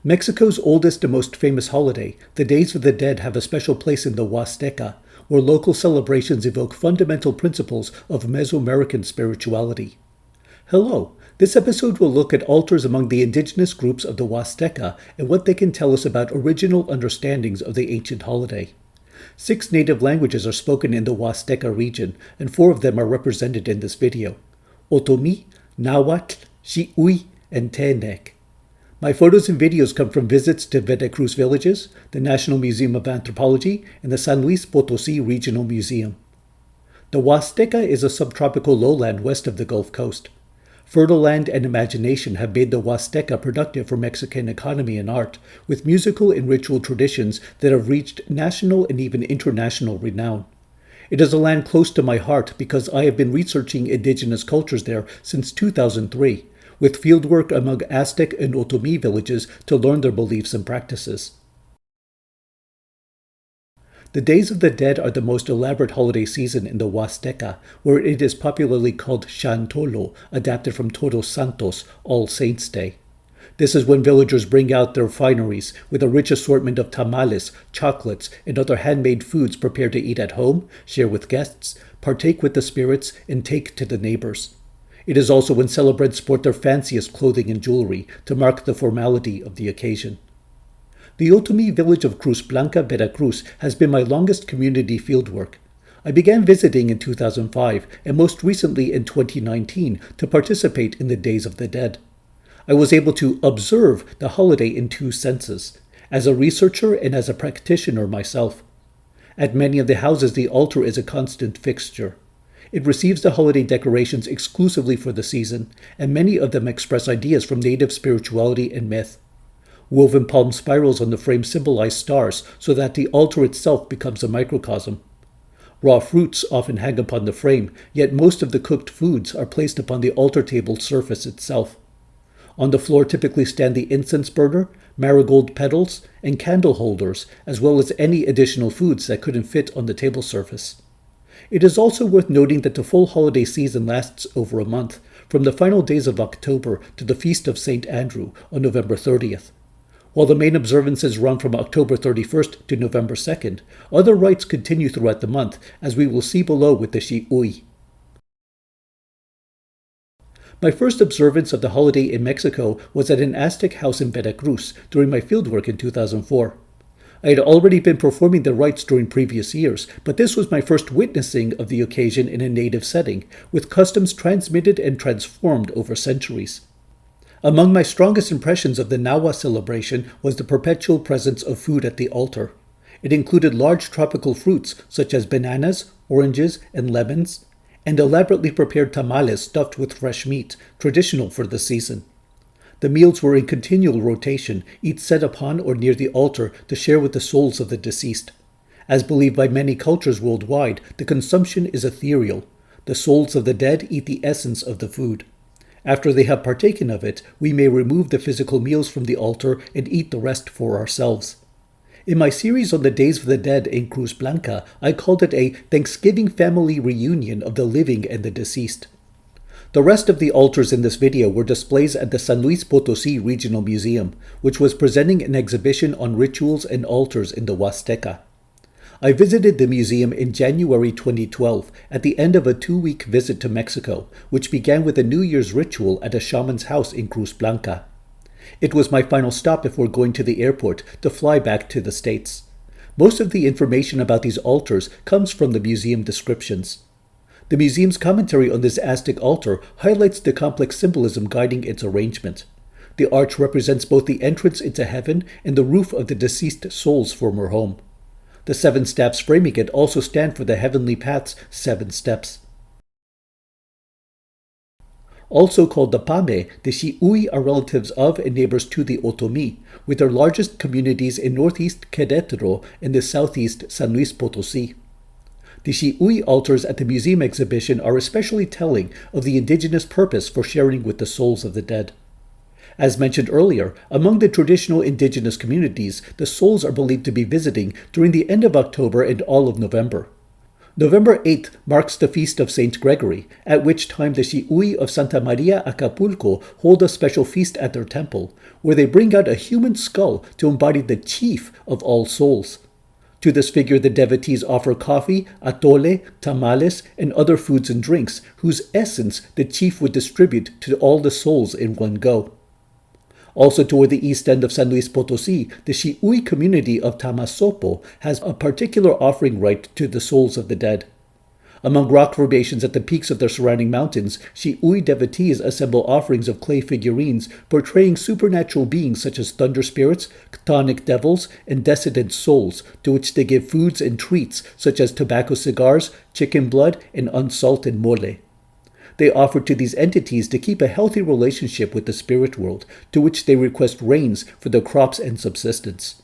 Mexico's oldest and most famous holiday, the Days of the Dead, have a special place in the Huasteca, where local celebrations evoke fundamental principles of Mesoamerican spirituality. Hello, this episode will look at altars among the indigenous groups of the Huasteca and what they can tell us about original understandings of the ancient holiday. 6 native languages are spoken in the Huasteca region, and 4 of them are represented in this video: Otomi, Nahuatl, Xi'uy, and Tenek. My photos and videos come from visits to Veracruz villages, the National Museum of Anthropology, and the San Luis Potosi Regional Museum. The Huasteca is a subtropical lowland west of the Gulf Coast. Fertile land and imagination have made the Huasteca productive for Mexican economy and art, with musical and ritual traditions that have reached national and even international renown. It is a land close to my heart because I have been researching indigenous cultures there since 2003, with fieldwork among Aztec and Otomi villages to learn their beliefs and practices. The Days of the Dead are the most elaborate holiday season in the Huasteca, where it is popularly called Chantolo, adapted from Todos Santos, All Saints' Day. This is when villagers bring out their fineries with a rich assortment of tamales, chocolates, and other handmade foods prepared to eat at home, share with guests, partake with the spirits, and take to the neighbors. It is also when celebrants sport their fanciest clothing and jewelry to mark the formality of the occasion. The Otomi village of Cruz Blanca, Veracruz, has been my longest community fieldwork. I began visiting in 2005 and most recently in 2019 to participate in the Days of the Dead. I was able to observe the holiday in 2 senses, as a researcher and as a practitioner myself. At many of the houses, the altar is a constant fixture. It receives the holiday decorations exclusively for the season, and many of them express ideas from native spirituality and myth. Woven palm spirals on the frame symbolize stars so that the altar itself becomes a microcosm. Raw fruits often hang upon the frame, yet most of the cooked foods are placed upon the altar table surface itself. On the floor typically stand the incense burner, marigold petals, and candle holders, as well as any additional foods that couldn't fit on the table surface. It is also worth noting that the full holiday season lasts over a month, from the final days of October to the Feast of St. Andrew on November 30th. While the main observances run from October 31st to November 2nd, other rites continue throughout the month, as we will see below with the Xi'uy. My first observance of the holiday in Mexico was at an Aztec house in Veracruz during my fieldwork in 2004. I had already been performing the rites during previous years, but this was my first witnessing of the occasion in a native setting, with customs transmitted and transformed over centuries. Among my strongest impressions of the Nahua celebration was the perpetual presence of food at the altar. It included large tropical fruits such as bananas, oranges, and lemons, and elaborately prepared tamales stuffed with fresh meat, traditional for the season. The meals were in continual rotation, each set upon or near the altar to share with the souls of the deceased. As believed by many cultures worldwide, the consumption is ethereal. The souls of the dead eat the essence of the food. After they have partaken of it, we may remove the physical meals from the altar and eat the rest for ourselves. In my series on the Days of the Dead in Cruz Blanca, I called it a Thanksgiving family reunion of the living and the deceased. The rest of the altars in this video were displays at the San Luis Potosi Regional Museum, which was presenting an exhibition on rituals and altars in the Huasteca. I visited the museum in January 2012 at the end of a 2-week visit to Mexico, which began with a New Year's ritual at a shaman's house in Cruz Blanca. It was my final stop before going to the airport to fly back to the States. Most of the information about these altars comes from the museum descriptions. The museum's commentary on this Aztec altar highlights the complex symbolism guiding its arrangement. The arch represents both the entrance into heaven and the roof of the deceased soul's former home. The 7 staffs framing it also stand for the heavenly path's 7 steps. Also called the Pame, the Xi'uy are relatives of and neighbors to the Otomi, with their largest communities in northeast Querétaro and the southeast San Luis Potosi. The Xi'uy altars at the museum exhibition are especially telling of the indigenous purpose for sharing with the souls of the dead. As mentioned earlier, among the traditional indigenous communities, the souls are believed to be visiting during the end of October and all of November. November 8th marks the feast of Saint Gregory, at which time the Xi'uy of Santa Maria Acapulco hold a special feast at their temple, where they bring out a human skull to embody the chief of all souls. To this figure, the devotees offer coffee, atole, tamales, and other foods and drinks, whose essence the chief would distribute to all the souls in one go. Also toward the east end of San Luis Potosi, the Xi'uy community of Tamasopo has a particular offering rite to the souls of the dead. Among rock formations at the peaks of their surrounding mountains, Xi'uy devotees assemble offerings of clay figurines portraying supernatural beings such as thunder spirits, chthonic devils, and descendant souls, to which they give foods and treats such as tobacco cigars, chicken blood, and unsalted mole. They offer to these entities to keep a healthy relationship with the spirit world, to which they request rains for their crops and subsistence.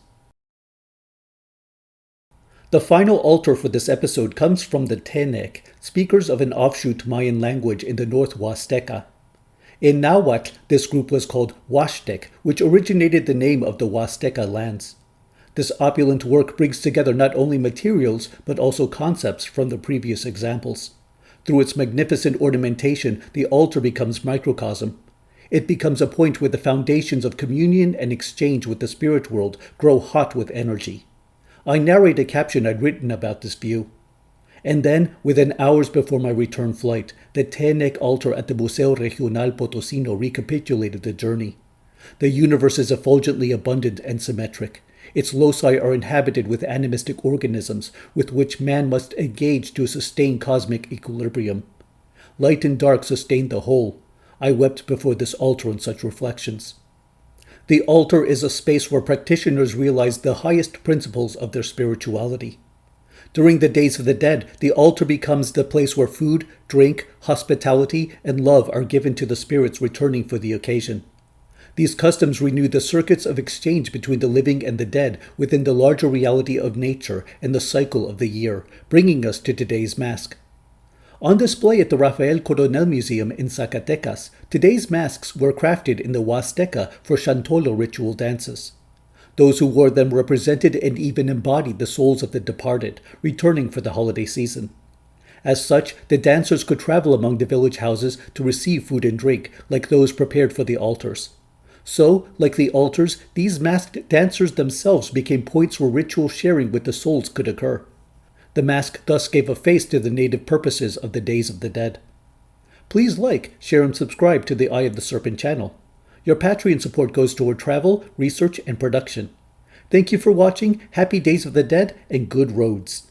The final altar for this episode comes from the Tenek, speakers of an offshoot Mayan language in the North Huasteca. In Nahuatl, this group was called Huastec, which originated the name of the Huasteca lands. This opulent work brings together not only materials, but also concepts from the previous examples. Through its magnificent ornamentation, the altar becomes microcosm. It becomes a point where the foundations of communion and exchange with the spirit world grow hot with energy. I narrate a caption I'd written about this view. And then, within hours before my return flight, the Tenek altar at the Museo Regional Potosino recapitulated the journey. The universe is effulgently abundant and symmetric. Its loci are inhabited with animistic organisms with which man must engage to sustain cosmic equilibrium. Light and dark sustain the whole. I wept before this altar in such reflections. The altar is a space where practitioners realize the highest principles of their spirituality. During the days of the dead, the altar becomes the place where food, drink, hospitality, and love are given to the spirits returning for the occasion. These customs renew the circuits of exchange between the living and the dead within the larger reality of nature and the cycle of the year, bringing us to today's mask. On display at the Rafael Coronel Museum in Zacatecas, today's masks were crafted in the Huasteca for Chantolo ritual dances. Those who wore them represented and even embodied the souls of the departed, returning for the holiday season. As such, the dancers could travel among the village houses to receive food and drink, like those prepared for the altars. So, like the altars, these masked dancers themselves became points where ritual sharing with the souls could occur. The mask thus gave a face to the native purposes of the Days of the Dead. Please like, share, and subscribe to the Eye of the Serpent channel. Your Patreon support goes toward travel, research, and production. Thank you for watching, happy Days of the Dead, and good roads.